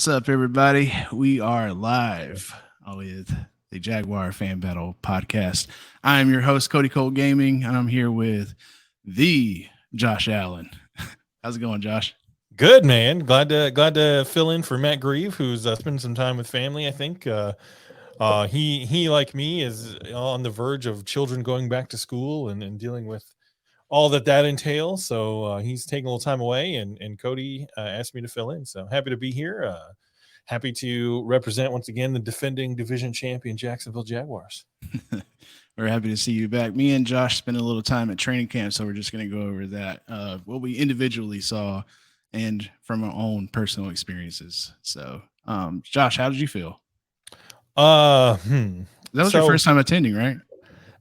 What's up, everybody? We are live with the Jaguar Fan Battle podcast. I am your host, Cody Colt Gaming, and I'm here with the Josh Allen. How's it going, Josh? Good, man. Glad to fill in for Matt Grieve, who's spending some time with family. I think he like me is on the verge of children going back to school and dealing with all that entails. So he's taking a little time away, and Cody asked me to fill in. So happy to be here. Happy to represent once again the defending division champion Jacksonville Jaguars. We're happy to see you back. Me and Josh spent a little time at training camp, so we're just going to go over that, what we individually saw and from our own personal experiences. So, Josh, how did you feel? That was your first time attending, right?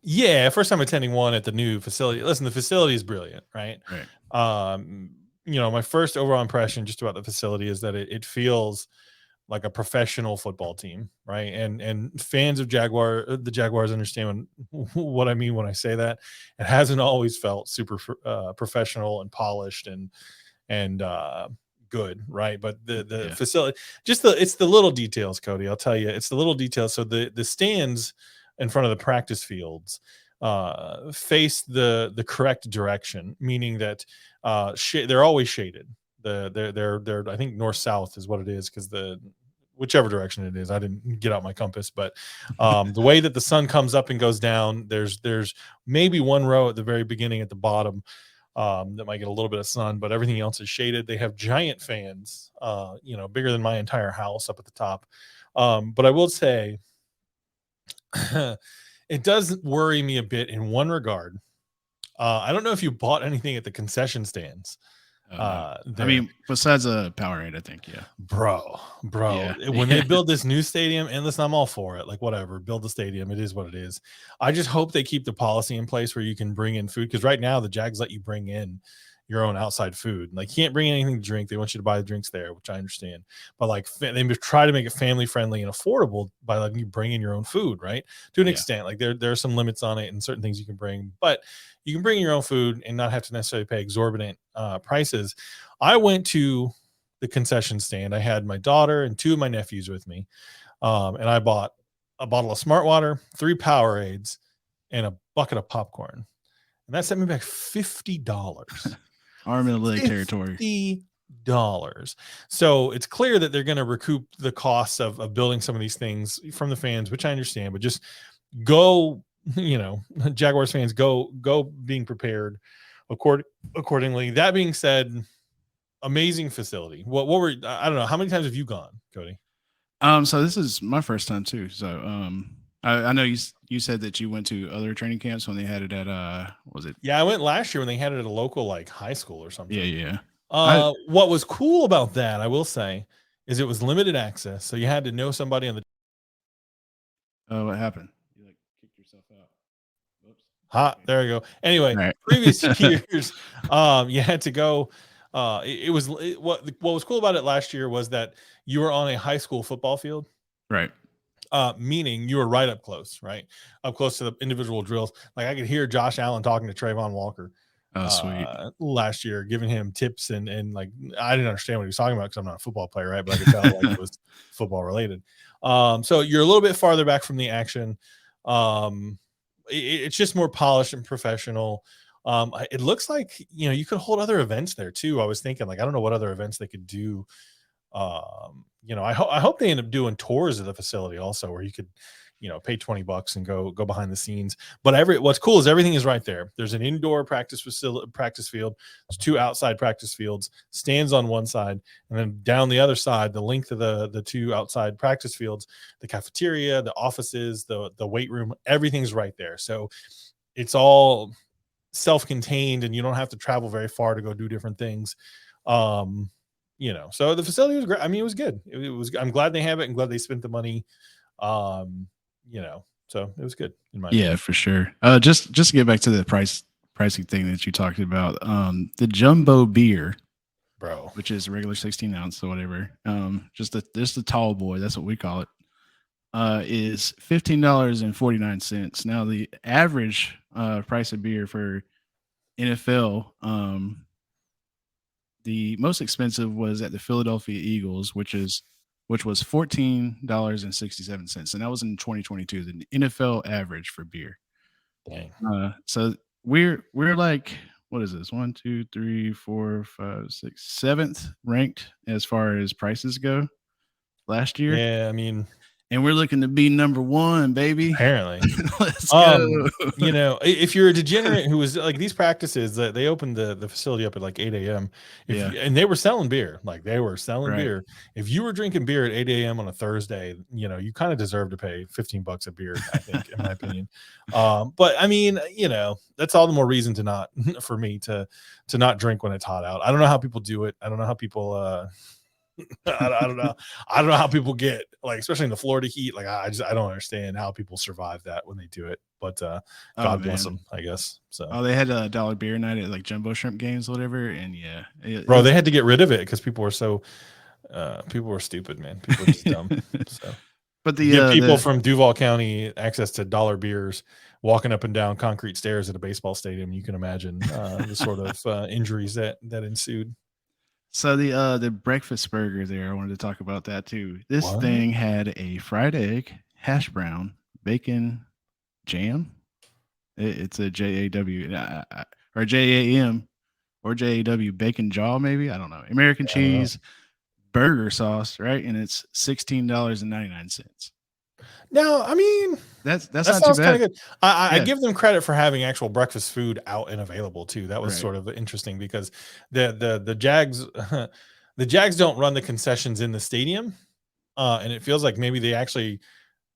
Yeah, first time attending one at the new facility. Listen, the facility is brilliant, right? Right. My first overall impression just about the facility is that it feels like a professional football team, right? And fans of the Jaguars understand what I mean when I say that. It hasn't always felt super professional and polished and good, right? But the facility, it's the little details, Cody. I'll tell you, it's the little details. So the stands in front of the practice fields face the correct direction, meaning that they're always shaded. They're I think north south is what it is, because whichever direction it is, I didn't get out my compass, but the way that the sun comes up and goes down, there's maybe one row at the very beginning at the bottom that might get a little bit of sun, but everything else is shaded. They have giant fans, bigger than my entire house up at the top. But I will say it does worry me a bit in one regard. I don't know if you bought anything at the concession stands. I mean, besides a Powerade, I think, yeah. Bro, yeah. When they build this new stadium, and listen, I'm all for it. Like, whatever, build the stadium. It is what it is. I just hope they keep the policy in place where you can bring in food, because right now the Jags let you bring in your own outside food. Like, you can't bring anything to drink. They want you to buy the drinks there, which I understand. But like, they try to make it family friendly and affordable by letting you bring in your own food, right? To an extent. Like, there are some limits on it and certain things you can bring, but you can bring your own food and not have to necessarily pay exorbitant prices. I went to the concession stand. I had my daughter and two of my nephews with me, and I bought a bottle of Smart Water, 3 Powerades, and a bucket of popcorn, and that set me back $50. Arm and leg territory. $50. So it's clear that they're going to recoup the costs of building some of these things from the fans, which I understand, but just go, Jaguars fans, go being prepared accordingly. That being said, amazing facility. What were, I don't know, how many times have you gone, Cody? So this is my first time too. So I know you said that you went to other training camps when they had it at was it? Yeah, I went last year when they had it at a local like high school or something. Yeah. What was cool about that, I will say, is it was limited access, so you had to know somebody on the. Oh, what happened? You like kicked yourself out. Whoops. There you go. Anyway, right. Previous years, you had to go. What was cool about it last year was that you were on a high school football field, right? Meaning you were right up close to the individual drills. Like, I could hear Josh Allen talking to Trayvon Walker. Sweet. Last year, giving him tips and like, I didn't understand what he was talking about because I'm not a football player, right? But I could tell like it was football related. So you're a little bit farther back from the action. It's just more polished and professional. It looks like, you could hold other events there too. I was thinking, like, I don't know what other events they could do. I hope they end up doing tours of the facility also, where you could, pay $20 and go behind the scenes. But what's cool is everything is right there. There's an indoor practice field. There's 2 outside practice fields, stands on one side, and then down the other side, the length of the 2 outside practice fields, the cafeteria, the offices, the weight room, everything's right there. So it's all self-contained, and you don't have to travel very far to go do different things. So the facility was great. I mean, it was good. It was. I'm glad they have it, and glad they spent the money. So it was good in my opinion. For sure. Just to get back to the pricing thing that you talked about, the jumbo beer, bro, which is a regular 16 ounce or whatever, just the tall boy, that's what we call it, is $15.49. Now the average price of beer for NFL, the most expensive was at the Philadelphia Eagles, which is which was $14.67, and that was in 2022. The NFL average for beer. Dang. So we're like, what is this? 1, 2, 3, 4, 5, 6, seventh ranked as far as prices go last year, Yeah, I mean, and we're looking to be number one, baby. apparently. Let's go. You know, if you're a degenerate who was like these practices that they opened the facility up at like 8 a.m. Yeah. And they were selling beer, like they were selling Right. beer. If you were drinking beer at 8 a.m. on a Thursday, you know, you kind of deserve to pay $15 a beer, I think, in my opinion. But I mean, you know, that's all the more reason to not for me to not drink when it's hot out. I don't know how people do it. I don't know how people I don't know. I don't know how people get like, especially in the Florida heat. Like, I don't understand how people survive that when they do it. But God bless them, I guess. So, they had a dollar beer night at like Jumbo Shrimp games, or whatever. And yeah, bro, they had to get rid of it because people were stupid, man. People were just dumb. So, but give people from Duval County access to dollar beers, walking up and down concrete stairs at a baseball stadium. You can imagine the sort of injuries that ensued. So the breakfast burger there, I wanted to talk about that too. This What? thing had a fried egg, hash brown, bacon, jam. It's a JAW or JAM or JAW bacon jaw, maybe, I don't know. American cheese, burger sauce, right? And it's $16.99. No, I mean, that not sounds kind of good. I Yeah. give them credit for having actual breakfast food out and available too. That was Right. sort of interesting because the Jags the Jags don't run the concessions in the stadium, and it feels like maybe they actually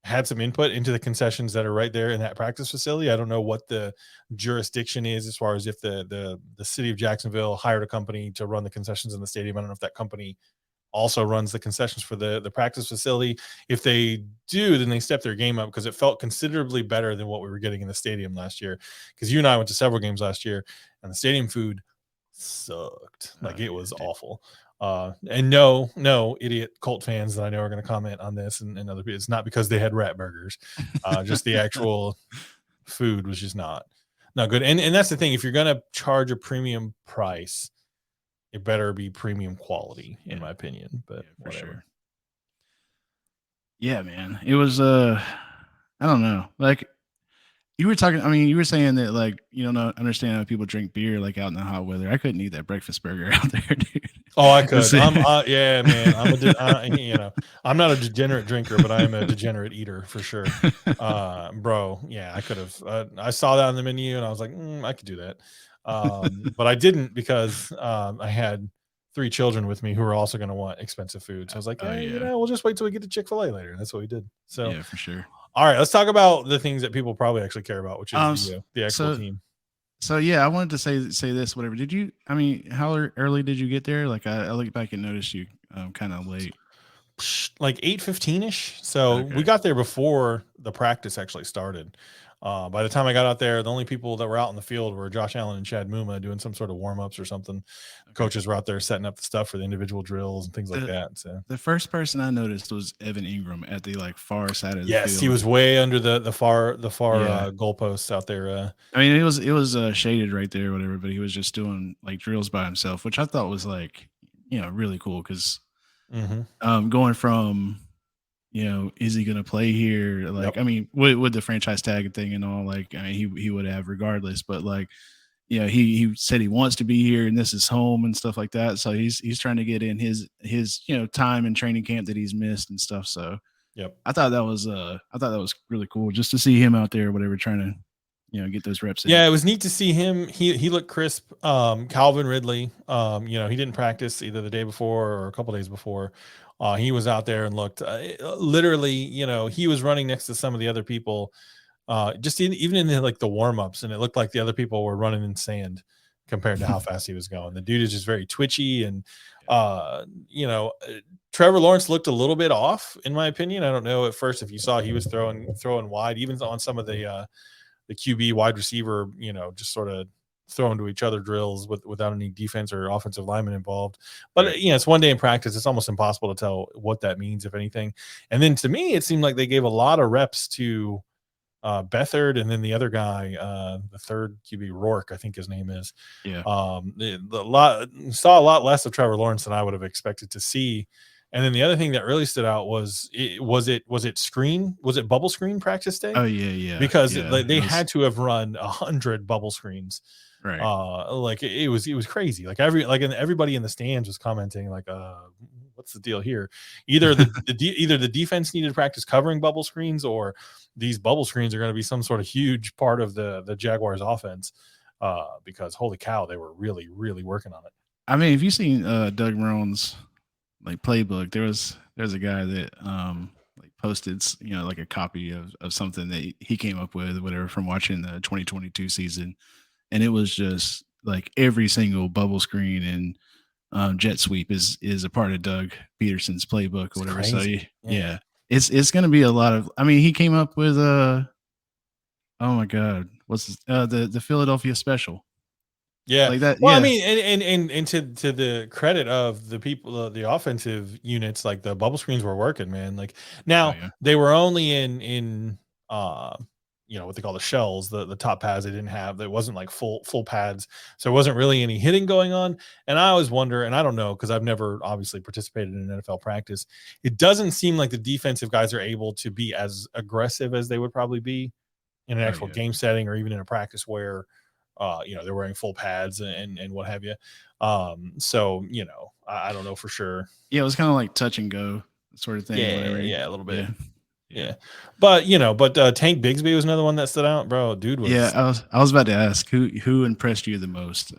had some input into the concessions that are right there in that practice facility. I don't know what the jurisdiction is as far as if the city of Jacksonville hired a company to run the concessions in the stadium. I don't know if that company also runs the concessions for the practice facility. If they do, then they step their game up because it felt considerably better than what we were getting in the stadium last year. Because you and I went to several games last year, and the stadium food sucked. Like, it was awful. And no idiot Colt fans that I know are going to comment on this and other people. It's not because they had rat burgers. Just the actual food was just not good. And that's the thing. If you're going to charge a premium price, it better be premium quality, in my opinion. But for whatever. sure. Yeah, man. It was I don't know. Like, you were talking, I mean, you were saying that, like, you don't understand how people drink beer like out in the hot weather. I couldn't eat that breakfast burger out there, dude. Oh, I could. Yeah, man. You know, I'm not a degenerate drinker, but I am a degenerate eater for sure. Bro, yeah, I could have. I saw that on the menu and I was like, I could do that. But I didn't because I had 3 children with me who were also going to want expensive food. So I was like, you know, we'll just wait till we get to Chick-fil-A later. And that's what we did. So yeah, for sure. All right, let's talk about the things that people probably actually care about, which is the actual team. So yeah, I wanted to say this, whatever. Did you? I mean, how early did you get there? Like, I looked back and noticed you kind of late, like 8:15ish. So we got there before the practice actually started. By the time I got out there, the only people that were out in the field were Josh Allen and Chad Muma doing some sort of warm-ups or something. Coaches were out there setting up the stuff for the individual drills and things like that. So the first person I noticed was Evan Ingram at the far side of the field. Yes, he was way under the far goalposts out there. I mean, it was shaded right there, whatever. But he was just doing like drills by himself, which I thought was really cool because going from is he going to play here? Like, I mean, with the franchise tag thing and all, like, I mean, he would have regardless, but like, he said he wants to be here and this is home and stuff like that. So he's trying to get in his time in training camp that he's missed and stuff. So I thought that was really cool just to see him out there, whatever, trying to, get those reps in. Yeah, it was neat to see him. He looked crisp. Calvin Ridley, he didn't practice either the day before or a couple days before. He was out there and looked literally, he was running next to some of the other people, just even in the warm-ups, and it looked like the other people were running in sand compared to how fast he was going. The dude is just very twitchy, and Trevor Lawrence looked a little bit off, in my opinion. I don't know at first if you saw he was throwing wide, even on some of the QB wide receiver, just sort of throwing to each other drills without any defense or offensive lineman involved. But it's one day in practice. It's almost impossible to tell what that means, if anything. And then to me, it seemed like they gave a lot of reps to Beathard, and then the other guy, the third QB, Rourke, I think his name is. Yeah. Saw a lot less of Trevor Lawrence than I would have expected to see. And then the other thing that really stood out was was it bubble screen practice day? Oh yeah, Because yeah. like, they It was had to have run 100 bubble screens. right. Like it was crazy. Like and everybody in the stands was commenting like, what's the deal here? Either either the defense needed to practice covering bubble screens, or these bubble screens are going to be some sort of huge part of the Jaguars offense. Because holy cow, they were really, really working on it. I mean, if you've seen Doug Marone's like playbook, there's a guy that like posted like a copy of something that he came up with, whatever, from watching the 2022 season, and it was just like every single bubble screen and jet sweep is a part of Doug Peterson's playbook or It's whatever. So crazy. yeah, it's going to be a lot of. I mean, he came up with oh my god, what's the Philadelphia special Yeah. like that? Well, I Yeah. mean, and to the credit of the people, the offensive units, like the bubble screens were working, man. Like Oh now yeah. they were only in what they call the shells, the top pads they didn't have. That wasn't like full pads, so there wasn't really any hitting going on. And I always wonder, and I don't know because I've never obviously participated in an NFL practice. It doesn't seem like the defensive guys are able to be as aggressive as they would probably be in an Oh actual yeah. game setting, or even in a practice where they're wearing full pads and what have you. So I don't know for sure. Yeah, it was kind of like touch and go sort of thing. Yeah, Whatever. yeah, a little bit. Yeah. Yeah. Yeah, but Tank Bigsby was another one that stood out, bro. Dude Yeah, was I was about to ask who impressed you the most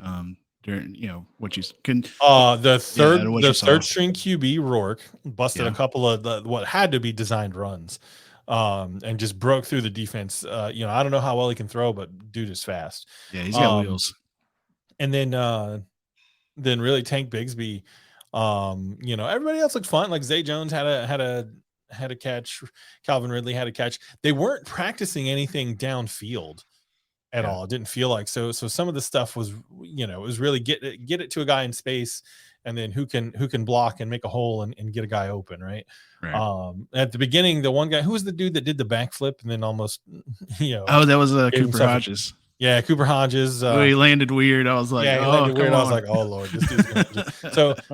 during what you can out of what the you saw. third string QB Rourke busted a Yeah. couple of what had to be designed runs, and just broke through the defense. I don't know how well he can throw, but dude is fast. Yeah, he's got Um, wheels. and then really Tank Bigsby. Everybody else looked fun. Like Zay Jones had a catch. Calvin Ridley had a catch. They weren't practicing anything downfield at Yeah. all. It didn't feel like so. So some of the stuff was, it was really get it to a guy in space, and then who can block and make a hole and get a guy open, right? Right. At the beginning, the one guy, who was the dude that did the backflip and then almost, Oh, that was gave Cooper himself Hodges. yeah, Cooper Hodges. He landed weird. I was like, Yeah, he oh, landed come weird. I was on. like, oh Lord, this dude's gonna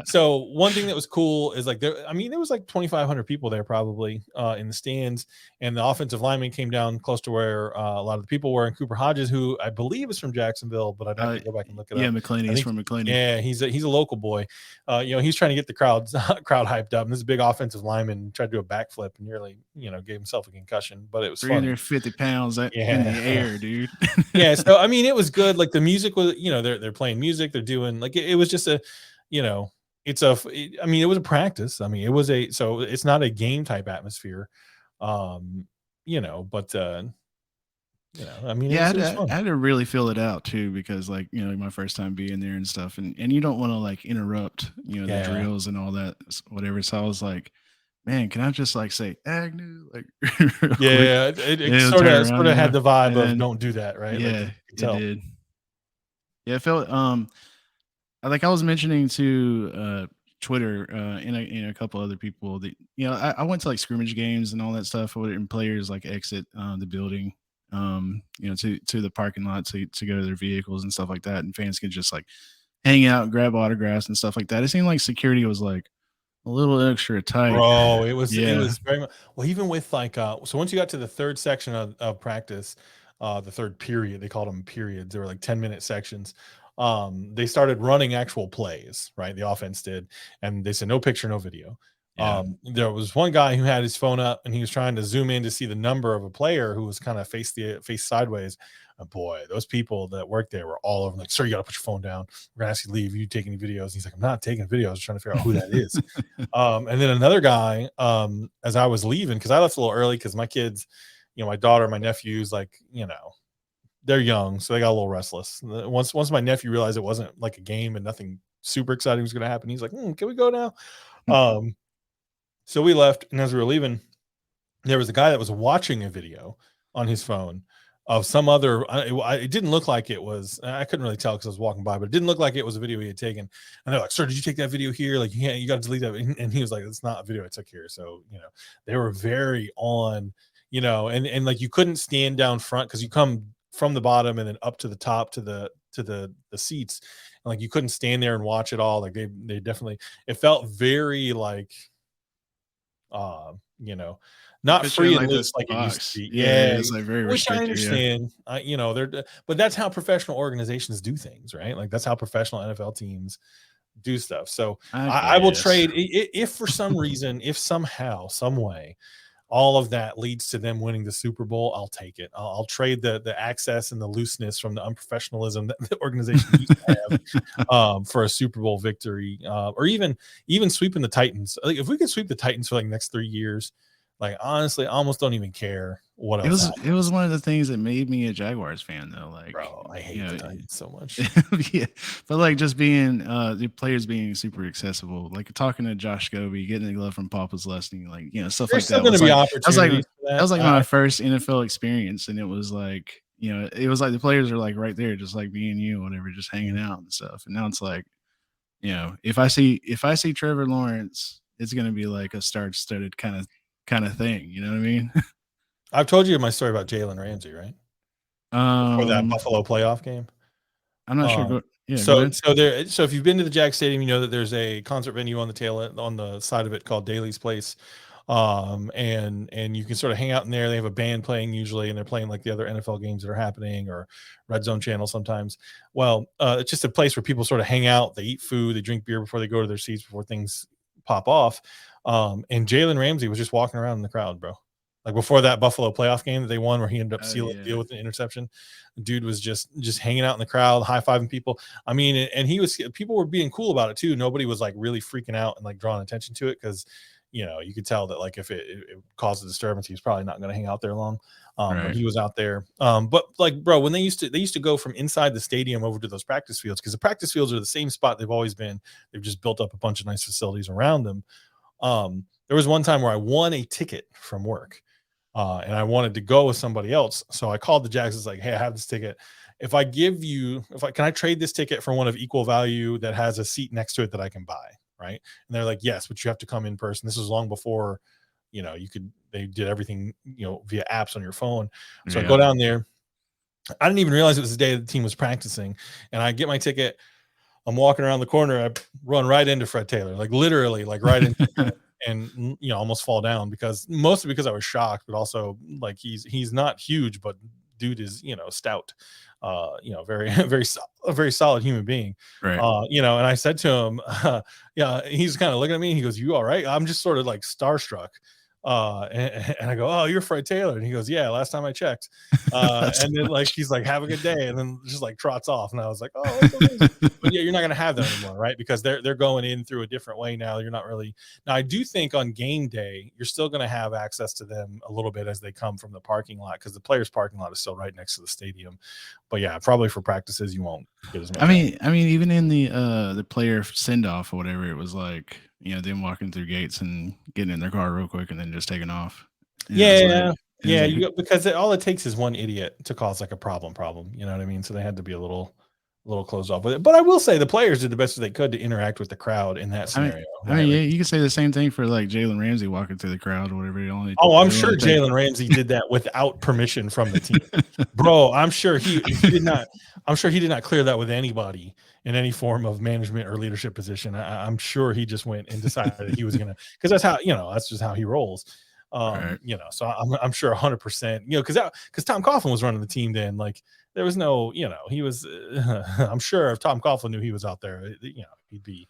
so one thing that was cool is like there was like 2,500 people there probably in the stands, and the offensive lineman came down close to where a lot of the people were, and Cooper Hodges, who I believe is from Jacksonville, but I'd have to go back and look it Yeah, up. McClaney. I He's think from McClaney. yeah, he's a local boy. He's trying to get the crowd hyped up. And this big offensive lineman tried to do a backflip and nearly, gave himself a concussion, but it was 350 pounds in the air, dude. Yeah, so I mean, it was good. Like the music was, they're playing music, they're doing like it was just a, I mean, it was a practice. I mean, so it's not a game type atmosphere, but I mean, Yeah, it was fun. I had to really feel it out too, because like my first time being there and stuff, and you don't want to like interrupt the drills and all that whatever. So I was like, man, can I just like say Agnew like real quick? It sort of had the vibe of don't do that, right? Yeah, like, it did. Yeah, it felt like I was mentioning to Twitter and a couple other people that I went to like scrimmage games and all that stuff, and players like exit the building to the parking lot to go to their vehicles and stuff like that, and fans could just like hang out, grab autographs and stuff like that. It seemed like security was like a little extra tight, bro. It was very much, well, even with like so once you got to the third section of practice, the third period, they called them periods, they were like 10-minute sections. They started running actual plays, right? The offense did, and they said no picture, no video. Yeah. There was one guy who had his phone up and he was trying to zoom in to see the number of a player who was kind of face sideways. And boy, those people that worked there were all over like, sir, you got to put your phone down. We're gonna ask you to leave. You take any videos? And he's like, I'm not taking videos. I'm trying to figure out who that is. And then another guy, as I was leaving, because I left a little early because my kids, my daughter, my nephews, like, they're young, so they got a little restless. Once my nephew realized it wasn't like a game and nothing super exciting was going to happen, he's like, can we go now? So we left, and as we were leaving, there was a guy that was watching a video on his phone of some other. It didn't look like it was. I couldn't really tell because I was walking by, but it didn't look like it was a video he had taken. And they're like, "Sir, did you take that video here? Like, yeah, you got to delete that." And he was like, "It's not a video I took here." So they were very on. And like you couldn't stand down front because you come from the bottom and then up to the top to the seats, and like you couldn't stand there and watch it all. Like they definitely, it felt very like You know, They not put you in free and like loose this like it used to box. be. Yeah, Yeah, it's like very which I restricted. Yeah, understand. You know, but that's how professional organizations do things, right? Like that's how professional NFL teams do stuff. So I I will guess. trade if for some reason, if somehow, some way, all of that leads to them winning the Super Bowl, I'll take it. I'll trade the access and the looseness from the unprofessionalism that the organization used to have for a Super Bowl victory, or even sweeping the Titans. Like if we could sweep the Titans for like the next 3 years, like honestly, I almost don't even care what It else was it was happens, one of the things that made me a Jaguars fan though. Like, bro. I you hate the know, Titans so much. yeah, but like just being the players being super accessible, like talking to Josh Scobie, getting the glove from Papa's Leslie, like stuff There's like still that going to was be like opportunities for that that. was like my first NFL experience, and it was like it was like the players are like right there, just like me and you, whatever, just hanging out and stuff. And now it's like if I see Trevor Lawrence, it's gonna be like a star-studded kind of thing. You know what I mean? I've told you my story about Jalen Ramsey, right? For that um, Buffalo playoff game. I'm not sure. Um, Yeah, go so ahead. so if you've been to the Jack Stadium, you know that there's a concert venue on the on the side of it called Daly's Place. And you can sort of hang out in there. They have a band playing usually, and they're playing like the other NFL games that are happening, or Red Zone Channel sometimes. Well, it's just a place where people sort of hang out, they eat food, they drink beer before they go to their seats before things pop off. And Jalen Ramsey was just walking around in the crowd, bro. Like before that Buffalo playoff game that they won, where he ended up Oh sealing the yeah, deal with the interception, the dude was just hanging out in the crowd, high fiving people. I mean, and people were being cool about it too. Nobody was like really freaking out and like drawing attention to it because you could tell that like if it caused a disturbance, he was probably not going to hang out there long. But right. he was out there. But like, bro, when they used to go from inside the stadium over to those practice fields, because the practice fields are the same spot they've always been. They've just built up a bunch of nice facilities around them. There was one time where I won a ticket from work. And I wanted to go with somebody else. So I called the Jags. It's like, hey, I have this ticket. Can I trade this ticket for one of equal value that has a seat next to it that I can buy? Right. And they're like, yes, but you have to come in person. This was long before, they did everything, via apps on your phone. So I Yeah. go down there. I didn't even realize it was the day the team was practicing. And I get my ticket. I'm walking around the corner. I run right into Fred Taylor, like literally, like right into him, and almost fall down mostly because I was shocked, but also like he's not huge, but dude is stout, very a very solid human being, Right. and I said to him, yeah, he's kind of looking at me. He goes, "You all right?" I'm just sort of like starstruck. And I go, "Oh, you're Fred Taylor," and he goes, "Yeah, last time I checked." And then like he's like, "Have a good day," and then just like trots off, and I was like, "Oh, that's amazing." But yeah, you're not going to have that anymore, right? Because they're going in through a different way now. You're not really now. I do think on game day, you're still going to have access to them a little bit as they come from the parking lot, because the players' parking lot is still right next to the stadium. But yeah, probably for practices, you won't get as much. I mean, even in the player send off or whatever, it was like them walking through gates and getting in their car real quick and then just taking off. Yeah, Like, because all it takes is one idiot to cause like a problem. You know what I mean? So they had to be a little closed off with it. But I will say the players did the best they could to interact with the crowd in that scenario. Right? yeah, you could say the same thing for like Jalen Ramsey walking through the crowd or whatever. I'm sure Jalen Ramsey did that without permission from the team, bro. I'm sure he did not. I'm sure he did not clear that with anybody in any form of management or leadership position. I'm sure he just went and decided he was gonna, because that's how that's just how he rolls. Right. So I'm sure 100%, because Tom Coughlin was running the team then. Like there was no, he was. I'm sure if Tom Coughlin knew he was out there, he'd be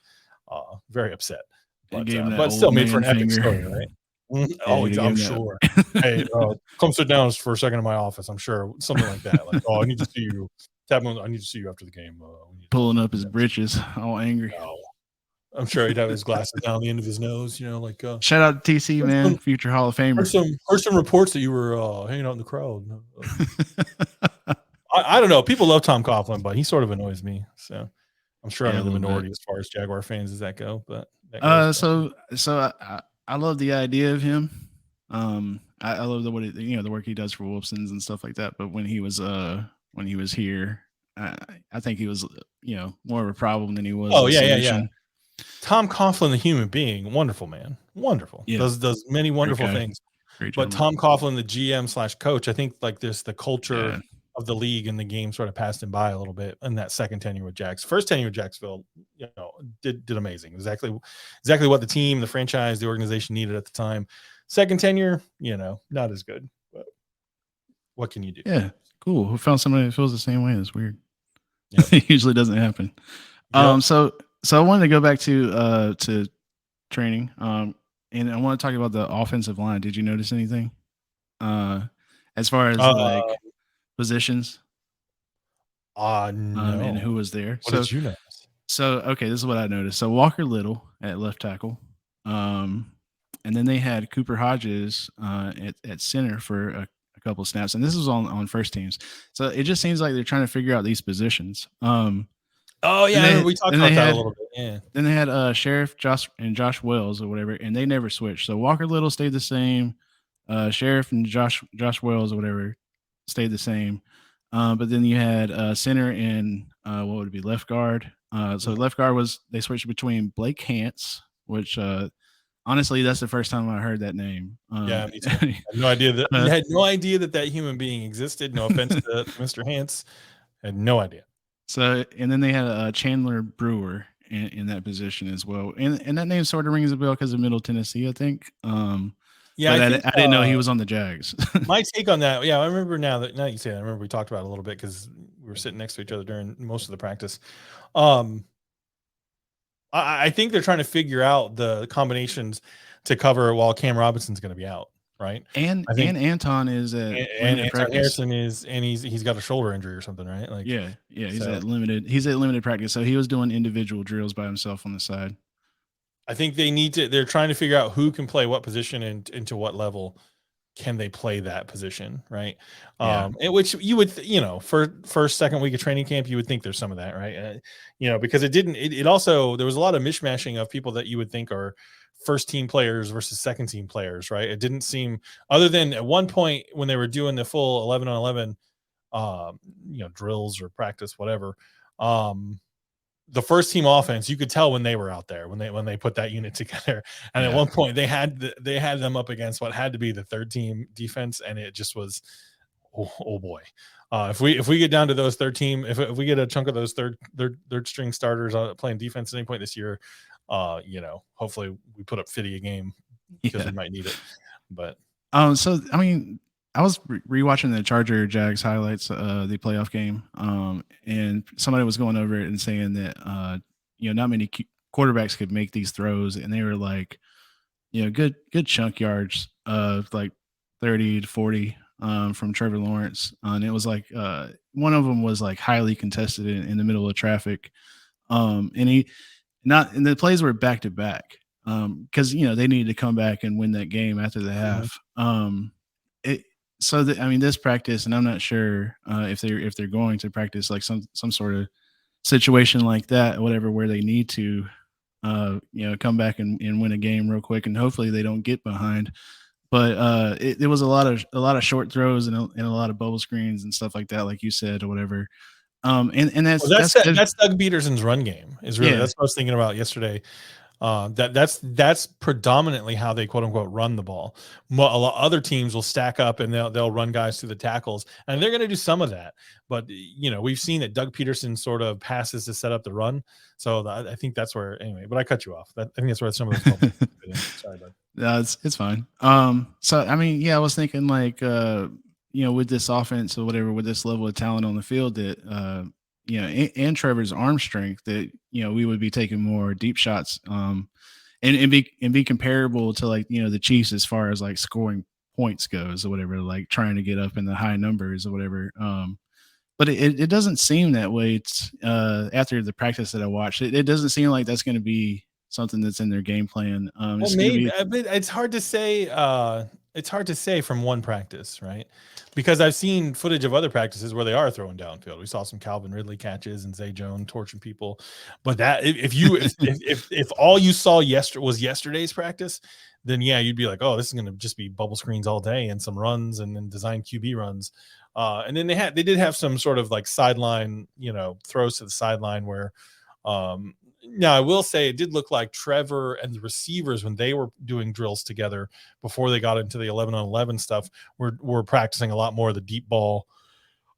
very upset. But still made for an epic story, right? I'm sure. Hey, come sit down for a second in my office. I'm sure something like that. Like, I need to see you. I need to see you after the game. Pulling up his britches, all angry. I'm sure he'd have his glasses down the end of his nose. Like shout out to TC, man, future Hall of Famer. Heard some reports that you were hanging out in the crowd. I don't know. People love Tom Coughlin, but he sort of annoys me. So I'm sure I'm in the minority as far as Jaguar fans as that go. But so I love the idea of him. I love the the work he does for Wolfsons and stuff like that. But when he was here, I think he was more of a problem than he was. Oh yeah. Tom Coughlin, the human being, wonderful man, wonderful. Yeah. Does many wonderful things. But Tom Coughlin, the GM / coach, I think like there's the culture of the league, and the game sort of passed him by a little bit in that second tenure with Jags. First tenure with Jacksonville, did amazing. Exactly what the team, the franchise, the organization needed at the time. Second tenure, not as good. But what can you do? Yeah, cool. Who found somebody that feels the same way? That's weird. Yep. It usually doesn't happen. Yep. So I wanted to go back to training. And I want to talk about the offensive line. Did you notice anything? As far as like positions? No. And who was there? What did you notice? So okay, this is what I noticed. So Walker Little at left tackle. And then they had Cooper Hodges at center for a couple of snaps, and this was on first teams. So it just seems like they're trying to figure out these positions. Oh yeah, we talked about that a little bit. Yeah. Then they had Sheriff Josh Wells or whatever, and they never switched. So Walker Little stayed the same. Sheriff and Josh Wells or whatever stayed the same. But then you had center and what would it be, left guard. So left guard they switched between Blake Hance, which honestly, that's the first time I heard that name. Yeah, me too. I had no idea that human being existed. No offense to Mr. Hance. I had no idea. So, and then they had Chandler Brewer in that position as well. And that name sort of rings a bell because of Middle Tennessee, I think. Yeah, I didn't know he was on the Jags. My take on that, I remember now that you say that, I remember we talked about it a little bit because we were sitting next to each other during most of the practice. I think they're trying to figure out the combinations to cover while Cam Robinson's going to be out, right? And Anton is at Anton Harrison he's got a shoulder injury or something, right? Like he's at limited practice, so he was doing individual drills by himself on the side. I think they're trying to figure out who can play what position and to what level can they play that position, right? And which you would, for first, second week of training camp, you would think there's some of that, right? Because it also, there was a lot of mishmashing of people that you would think are first team players versus second team players, right? It didn't seem, other than at one point when they were doing the full 11 on 11, drills or practice, whatever, the first team offense, you could tell when they were out there, when they put that unit together. And at one point they had them up against what had to be the third team defense. And it just was, oh boy. If we get down to those third team, if we get a chunk of those third string starters playing defense at any point this year, hopefully we put up 50 a game because we might need it. But so I mean, I was rewatching the Charger Jags highlights, the playoff game, and somebody was going over it and saying that not many quarterbacks could make these throws, and they were like, good chunk yards of like 30 to 40 from Trevor Lawrence, and it was like one of them was like highly contested in the middle of traffic, and the plays were back to back because they needed to come back and win that game after the half. This practice, and I'm not sure if they're going to practice like some sort of situation like that, whatever, where they need to, come back and win a game real quick, and hopefully they don't get behind. But it was a lot of short throws and a lot of bubble screens and stuff like that, like you said, or whatever. That's Doug Peterson's run game is really that's what I was thinking about yesterday. That's predominantly how they quote unquote run the ball. Other teams will stack up and they'll run guys through the tackles, and they're going to do some of that. But we've seen that Doug Peterson sort of passes to set up the run. So I think that's where, anyway. But I cut you off. I think that's where some of those. Sorry, bud. No, it's fine. So I mean, I was thinking like with this offense or whatever, with this level of talent on the field, that and Trevor's arm strength, that we would be taking more deep shots, and be comparable to like the Chiefs as far as like scoring points goes or whatever, like trying to get up in the high numbers or whatever. But it doesn't seem that way. It's after the practice that I watched, it doesn't seem like that's going to be something that's in their game plan. Maybe it's hard to say. It's hard to say from one practice, right? Because I've seen footage of other practices where they are throwing downfield. We saw some Calvin Ridley catches and Zay Jones torching people. But that if all you saw was yesterday's practice, then you'd be like, oh, this is going to just be bubble screens all day and some runs and then design QB runs. And then they did have some sort of like sideline, throws to the sideline where. Now, I will say it did look like Trevor and the receivers, when they were doing drills together before they got into the 11 on 11 stuff, were practicing a lot more of the deep ball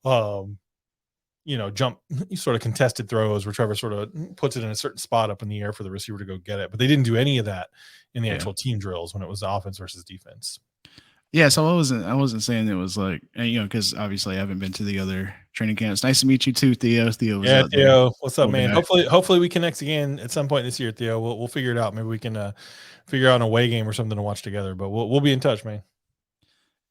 jump sort of contested throws where Trevor sort of puts it in a certain spot up in the air for the receiver to go get it. But they didn't do any of that in the actual team drills when it was offense versus defense. Yeah, so I wasn't saying it was like, because obviously I haven't been to the other training camps. Nice to meet you too, Theo. Theo was out there. Theo, what's up, Cool man? guy. Hopefully we connect again at some point this year, Theo. We'll figure it out. Maybe we can figure out an away game or something to watch together. But we'll be in touch, man.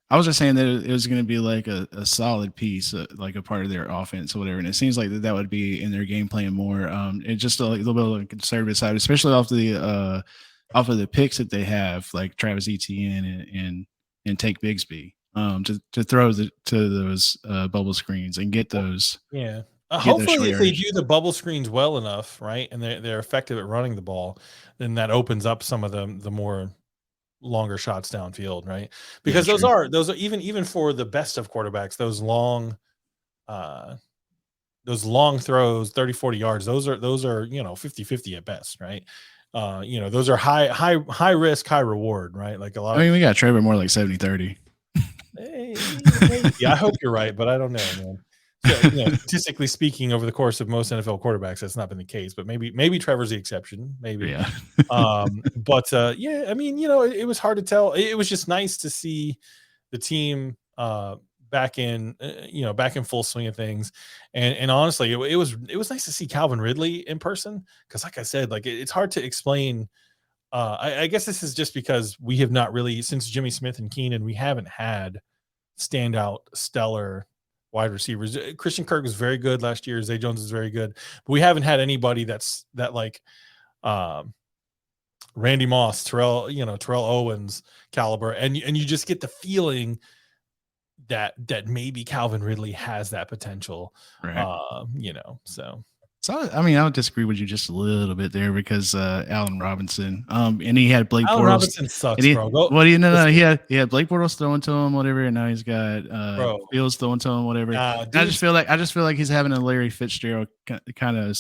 I was just saying that it was going to be like a solid piece, like a part of their offense or whatever. And it seems like that would be in their game plan more. It's just a little bit on the conservative side, especially off of the picks that they have, like Travis Etienne and Take Bigsby, to throw to those bubble screens and get those. Yeah. Get those Hopefully, if they shares. do the bubble screens well enough, right, and they're effective at running the ball, then that opens up some of the more longer shots downfield, right? Because Yeah, those are even for the best of quarterbacks, those long throws, 30, 40 yards, those are 50-50 at best, right? Those are high risk, high reward, right? Like a lot I mean, we got Trevor more like 70-30. Maybe. I hope you're right, but I don't know, man. So, statistically speaking, over the course of most NFL quarterbacks, that's not been the case. But maybe Trevor's the exception. Maybe. Yeah. But yeah, I mean, it was hard to tell. It was just nice to see the team back in full swing of things. And honestly, it was nice to see Calvin Ridley in person, because like I said, like it's hard to explain. I guess this is just because we have not really, since Jimmy Smith and Keenan, we haven't had standout stellar wide receivers. Christian Kirk was very good last year. Zay Jones is very good, but we haven't had anybody that like Randy Moss, Terrell Owens caliber, and you just get the feeling that maybe Calvin Ridley has that potential. Right. So I mean, I would disagree with you just a little bit there, because Allen Robinson, and he had Blake Allen Bortles. Robinson sucks, bro. He had Blake Bortles throwing to him, whatever, and now he's got Fields throwing to him, whatever. I just feel like he's having a Larry Fitzgerald kind of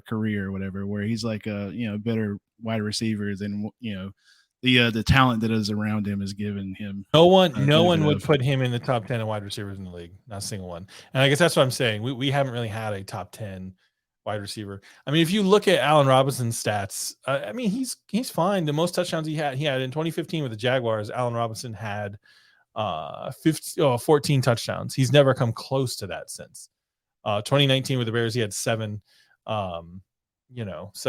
career or whatever, where he's like a better wide receiver than the talent that is around him is giving him. No one would put him in the top 10 of wide receivers in the league. Not a single one. And I guess that's what I'm saying. We haven't really had a top 10 wide receiver. I mean, if you look at Allen Robinson's stats, I mean, he's fine. The most touchdowns he had in 2015 with the Jaguars, Allen Robinson had 14 touchdowns. He's never come close to that since. 2019 with the Bears, he had 7. So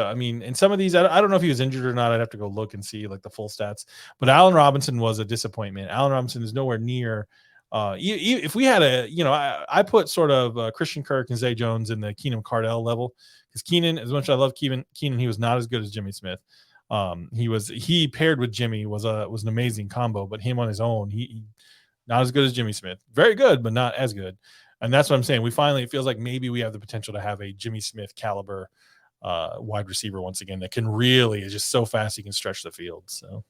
I mean, in some of these, I don't know if he was injured or not. I'd have to go look and see like the full stats. But Allen Robinson was a disappointment. Allen Robinson is nowhere near. If we had I put sort of Christian Kirk and Zay Jones in the Keenan Cardell level, because Keenan, as much as I love Keenan, he was not as good as Jimmy Smith. He paired with Jimmy was an amazing combo, but him on his own, he not as good as Jimmy Smith. Very good, but not as good. And that's what I'm saying. It feels like maybe we have the potential to have a Jimmy Smith caliber wide receiver once again that can really is just so fast he can stretch the field. So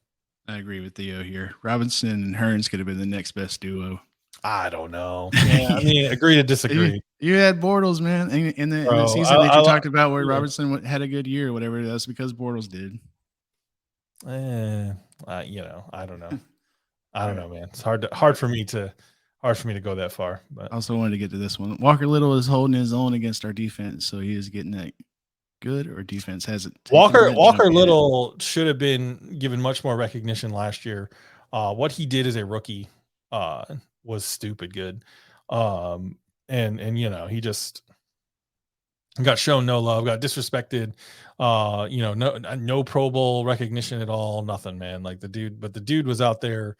I agree with Theo here. Robinson and Hearns could have been the next best duo. I don't know. Yeah, I mean, agree to disagree. You had Bortles, man, in the season that you talked about where Robinson had a good year or whatever. That's because Bortles did. I don't know. I don't know, man. It's hard for me to go that far. But I also wanted to get to this one. Walker Little is holding his own against our defense, so he is getting that good, or defense hasn't. Walker Little should have been given much more recognition last year. What he did as a rookie was stupid good. He just got shown no love, got disrespected. No Pro Bowl recognition at all, nothing, man. Like the dude was out there.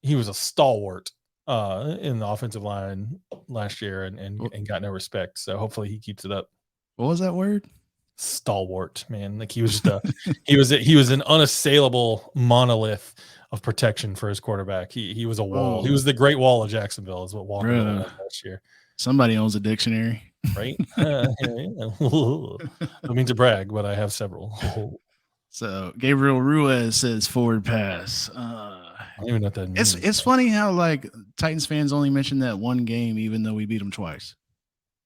He was a stalwart in the offensive line last year and got no respect. So hopefully he keeps it up. What was that word? Stalwart, man. Like he was just he was an unassailable monolith of protection for his quarterback. He was a wall. He was the Great Wall of Jacksonville, is what Walker was last year. Somebody owns a dictionary, right? I mean to brag, but I have several. So Gabriel Ruiz says forward pass. I don't even know what that means. It's funny how like Titans fans only mention that one game, even though we beat them twice.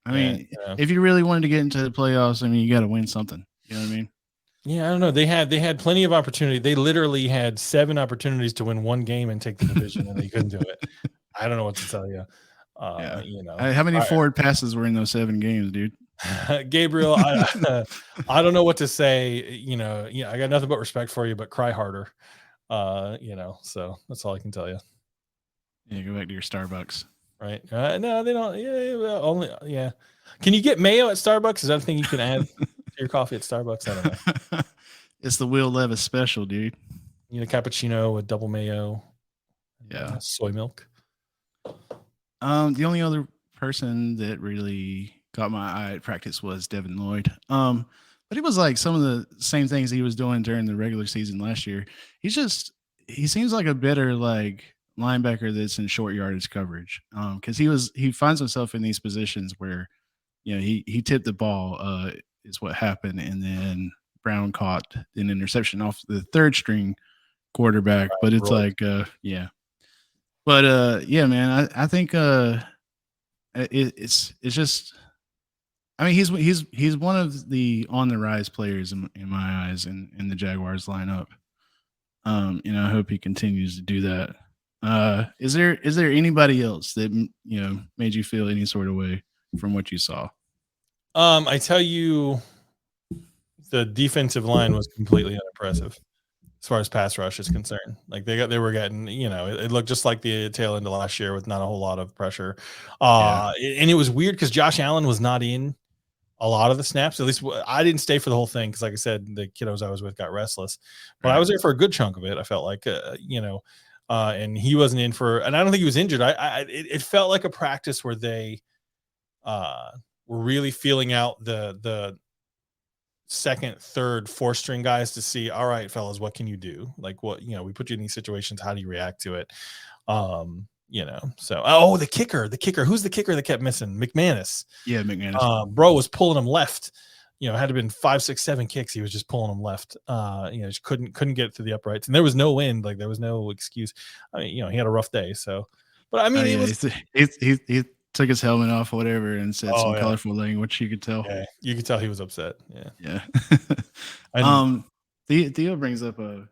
I mean, if you really wanted to get into the playoffs, I mean, you got to win something. You know what I mean? Yeah, I don't know. They had plenty of opportunity. They literally had 7 opportunities to win one game and take the division, and they couldn't do it. I don't know what to tell you. Yeah. You know, How many forward passes were in those 7 games, dude? Gabriel, I don't know what to say. You know, I got nothing but respect for you, but cry harder. You know, so that's all I can tell you. Yeah, go back to your Starbucks. Right? No, they don't. Yeah, well, only yeah. Can you get mayo at Starbucks? Is that a thing you can add to your coffee at Starbucks? I don't know. It's the Will Levis special, dude. You know, cappuccino with double mayo, Yeah. soy milk. The only other person that really caught my eye at practice was Devin Lloyd. But it was like some of the same things he was doing during the regular season last year. He seems like a better like linebacker that's in short yardage coverage. Because he finds himself in these positions where he tipped the ball is what happened, and then Brown caught an interception off the third string quarterback. But it's like yeah. But yeah, man, I think it's just. I mean, he's one of the on the rise players in my eyes in the Jaguars lineup. I hope he continues to do that. Is there anybody else that made you feel any sort of way from what you saw? I tell you, the defensive line was completely unimpressive as far as pass rush is concerned. Like they were getting, it looked just like the tail end of last year with not a whole lot of pressure. And it was weird because Josh Allen was not in a lot of the snaps. At least I didn't stay for the whole thing because, like I said, the kiddos I was with got restless. But I was there for a good chunk of it. I felt like, and he wasn't in for, and I don't think he was injured. It felt like a practice where they were really feeling out the second, third, fourth string guys to see, all right, fellas, what can you do? Like what, we put you in these situations. How do you react to it? So, the kicker, who's the kicker that kept missing? McManus. Yeah. McManus. Bro was pulling him left. Had it been 5, 6, 7 kicks, he was just pulling them left. Just couldn't get to the uprights, and there was no wind. Like there was no excuse. I mean, he had a rough day. So, but I mean, it was. He took his helmet off or whatever and said some colorful language. You could tell. Yeah, you could tell he was upset. Yeah. Theo brings up a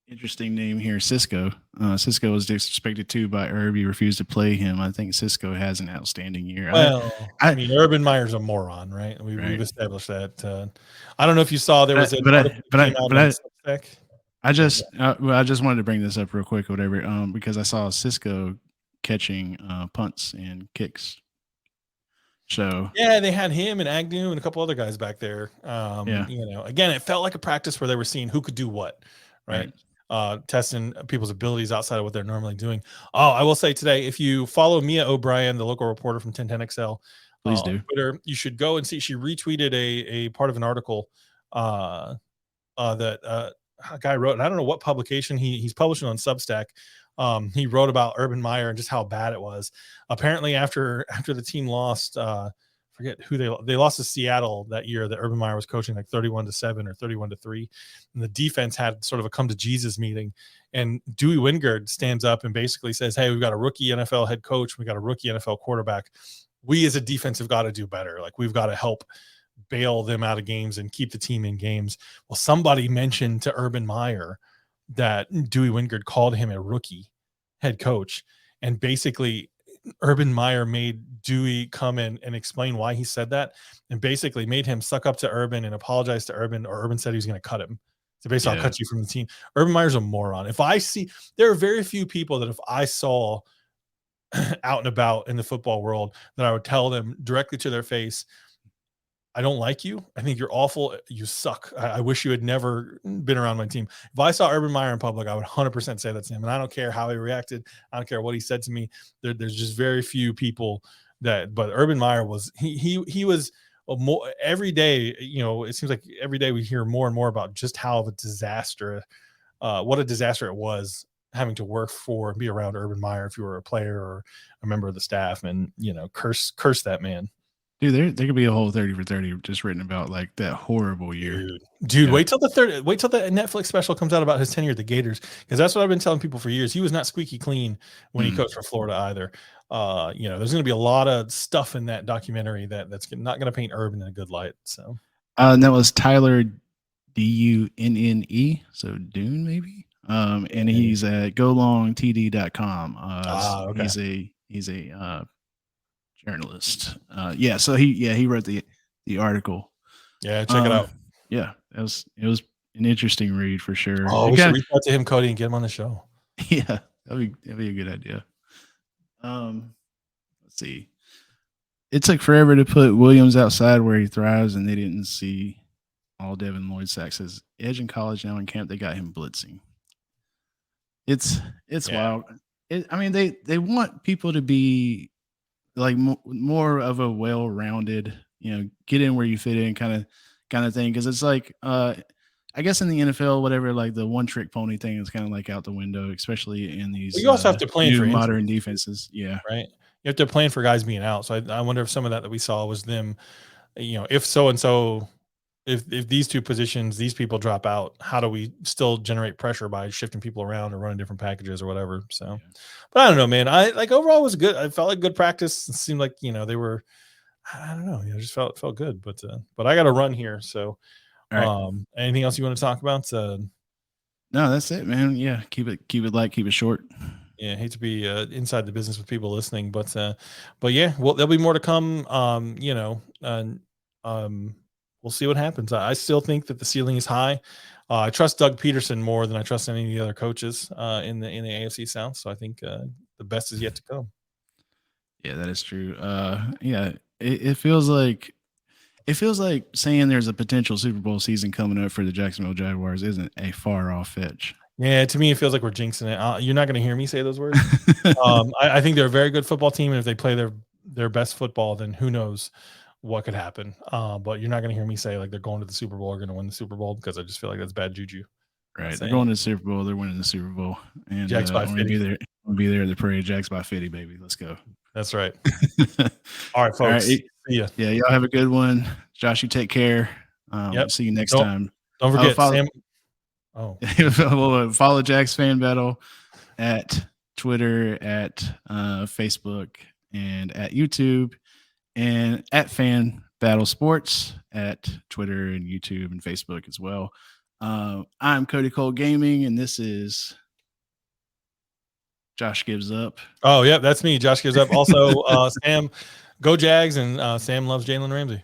interesting name here, Cisco. Cisco was disrespected too by Herb. He refused to play him. I think Cisco has an outstanding year. Well, I mean, Urban Meyer's a moron, right? We've established that. I don't know if you saw there was I just wanted to bring this up real quick, or whatever, because I saw Cisco catching punts and kicks. So yeah, they had him and Agnew and a couple other guys back there. Again, it felt like a practice where they were seeing who could do what, right? Testing people's abilities outside of what they're normally doing. Oh, I will say today, if you follow Mia O'Brien, the local reporter from 1010XL, please do. On Twitter, you should go and see. She retweeted a part of an article that a guy wrote, and I don't know what publication he's publishing on Substack. He wrote about Urban Meyer and just how bad it was. Apparently, after the team lost, forget who they lost to Seattle that year, that Urban Meyer was coaching, like 31-7 or 31-3, and the defense had sort of a come to Jesus meeting. And Dewey Wingard stands up and basically says, "Hey, we've got a rookie NFL head coach, we got a rookie NFL quarterback. We as a defense have got to do better. Like we've got to help bail them out of games and keep the team in games." Well, somebody mentioned to Urban Meyer that Dewey Wingard called him a rookie head coach, and basically Urban Meyer made Dewey come in and explain why he said that, and basically made him suck up to Urban and apologize to Urban, or Urban said he was going to cut him. So basically, I'll cut you from the team. Urban Meyer's a moron. There are very few people that if I saw out and about in the football world that I would tell them directly to their face, I don't like you. I think you're awful. You suck. I wish you had never been around my team. If I saw Urban Meyer in public, I would 100% say that to him. And I don't care how he reacted. I don't care what he said to me. There's just very few people but Urban Meyer was, he was more every day. It seems like every day we hear more and more about just how of a disaster, what a disaster it was having to work for and be around Urban Meyer if you were a player or a member of the staff, and curse that man. Dude, there could be a whole 30 for 30 just written about like that horrible year. Dude, wait till the Netflix special comes out about his tenure at the Gators, because that's what I've been telling people for years. He was not squeaky clean when he coached for Florida either. There's going to be a lot of stuff in that documentary that's not going to paint Urban in a good light. So, and that was Tyler Dunne, so Dune maybe. And he's at golongtd.com. Okay. He's a journalist. Yeah, so he wrote the article. Yeah, check it out. Yeah, it was an interesting read for sure. Oh, It we should got reach out to him, Cody, and get him on the show. yeah, that'd be a good idea. Let's see. It took forever to put Williams outside where he thrives, and they didn't see all Devin Lloyd sacks. Says edge in college, now in camp they got him blitzing. It's wild. I mean, they want people to be like more of a well-rounded, get in where you fit in kind of thing. Because it's like, I guess in the NFL, whatever, like the one-trick pony thing is kind of like out the window, especially in these you also have to plan new for modern injuries, defenses. Yeah, right? You have to plan for guys being out. So I wonder if some of that we saw was them, if so and so, if these two positions, these people drop out, how do we still generate pressure by shifting people around or running different packages or whatever? So, yeah. but I don't know, man. I like overall it was good. I felt like good practice. It seemed like they were. I don't know. Just felt good. But I got to run here. So, All right. Anything else you want to talk about? No, that's it, man. Yeah, keep it light, keep it short. Yeah, I hate to be inside the business with people listening, but yeah, well, there'll be more to come. And we'll see what happens. I still think that the ceiling is high. I trust Doug Peterson more than I trust any of the other coaches in the AFC South. So I think the best is yet to come. Yeah, that is true. Yeah, it feels like saying there's a potential Super Bowl season coming up for the Jacksonville Jaguars isn't a far off fetch. Yeah, to me, it feels like we're jinxing it. You're not going to hear me say those words. I think they're a very good football team, and if they play their best football, then who knows what could happen. But you're not going to hear me say like they're going to the Super Bowl or going to win the Super Bowl, because I just feel like that's bad juju. Right, they're going to the Super Bowl. They're winning the Super Bowl, and Jacks by I'm gonna 50. be there. I'm gonna be there at the parade. Jacks by 50, baby. Let's go. That's right. All right, folks. All right. See ya. Yeah, y'all have a good one. Josh, you take care. Yep. See you next time. Don't forget, follow, Sam. Follow Jack's Fan Battle at Twitter, at Facebook, and at YouTube, and at Fan Battle Sports at Twitter and YouTube and Facebook as well. I'm Cody Cole Gaming, and this is Josh Gives Up. Oh, yeah, that's me. Josh Gives Up. Also, Sam, go Jags, and Sam loves Jalen Ramsey.